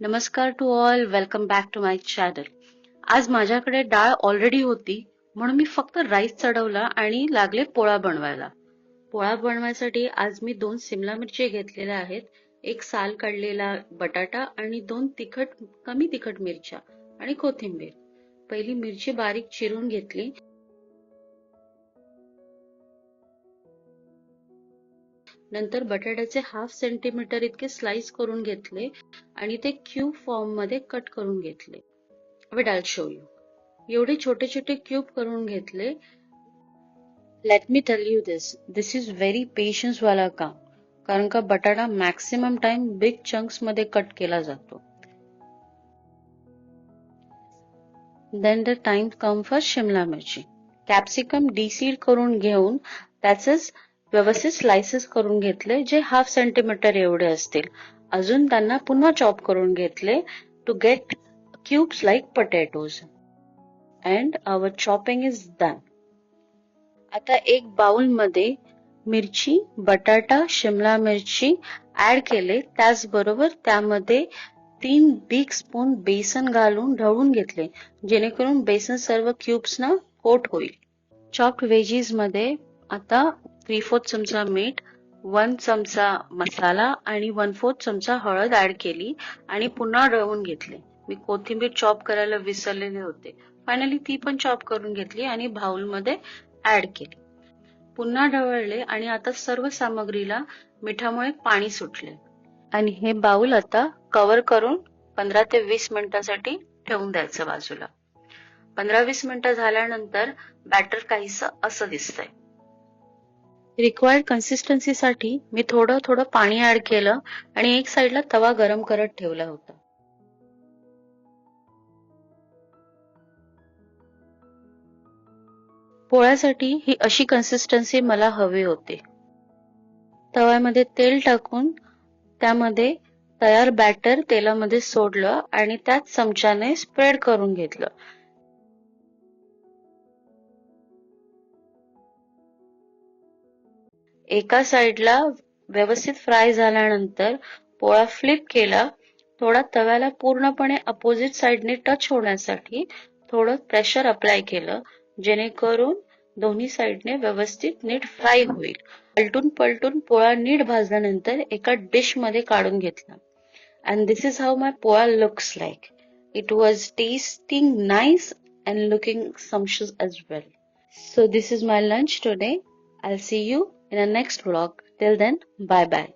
नमस्कार to all, welcome back to my channel. आज माझ्याकडे डाळ ऑलरेडी होती म्हणून मी फक्त राईस चढवला आणि लागले पोळा बनवायला. पोळा बनवायसाठी आज मी 2 सिमला मिरची घेतलेल्या आहेत, एक साल काढलेला बटाटा आणि 2 कमी तिखट मिरच्या आणि कोथिंबीर. पहिली मिरची बारीक चिरून घेतली. नंतर बटाट्याचे 1/2 सेंटीमीटर इतके स्लाइस करून घेतले आणि ते क्यूब फॉर्म मध्ये कट करून घेतले. Wait I show you. एवढे छोटे छोटे क्यूब करून घेतले. Let me tell you this is very patience वाला काम, कारण का बटाटा मॅक्सिमम टाइम बिग चंक्स मध्ये कट केला जातो. Then the time come for Shimla मिरची. कॅप्सिकम डीसीड करून घेऊन त्याचेच व्यवस्थित स्लाइसेस करून घेतले, जे 1/2 सेंटीमीटर एवढे असतील. अजून त्यांना पुन्हा चॉप करून घेतले to get cubes like potatoes. And our chopping is done. आता एक बाउल मध्ये मिरची, बटाटा, शिमला मिरची ऍड केले. त्याचबरोबर त्यामध्ये 3 बिग स्पून बेसन घालून ढवळून घेतले, जेणेकरून बेसन सर्व क्यूब्सना कोट होईल. चॉप्ड व्हेजीज मध्ये आता 3/4 चमचा मीठ, 1 चमचा मसाला आणि 1/4 चमचा हळद ऍड केली आणि पुन्हा ढवळून घेतले. मी कोथिंबीर चॉप करायला विसरलेले होते. फायनली ती पण चॉप करून घेतली आणि बाउल मध्ये ऍड केली. पुन्हा ढवळले आणि आता सर्व सामग्रीला मिठामुळे पाणी सुटले आणि हे बाउल आता कव्हर करून 15 ते 20 मिनिटांसाठी ठेवून द्यायचं बाजूला. 15-20 मिनिटं झाल्यानंतर बॅटर काहीसं असं दिसतंय. रिक्वायर्ड कन्सिस्टन्सीसाठी मी थोडं थोडं पाणी ऍड केलं आणि एक साइडला तवा गरम करत ठेवला होता. पोळ्यासाठी ही अशी कन्सिस्टन्सी मला हवी होती. तव्यामध्ये तेल टाकून त्यामध्ये तयार बॅटर तेलामध्ये सोडलं आणि त्याच चमच्याने स्प्रेड करून घेतलं. एका साइडला व्यवस्थित फ्राय झाल्यानंतर पोळा फ्लिप केला. थोडा तव्याला पूर्णपणे अपोजिट साइडने टच होण्यासाठी थोडं प्रेशर अप्लाय केलं, जेणेकरून दोन्ही साइडने व्यवस्थित नीट फ्राय होईल. पलटून पलटून पोळा नीट भाजल्यानंतर एका डिश मध्ये काढून घेतला. And this is how my poha looks like. It was tasting nice and looking sumptuous as well. So this is my lunch today. I'll see you in a next vlog. Till then, bye bye.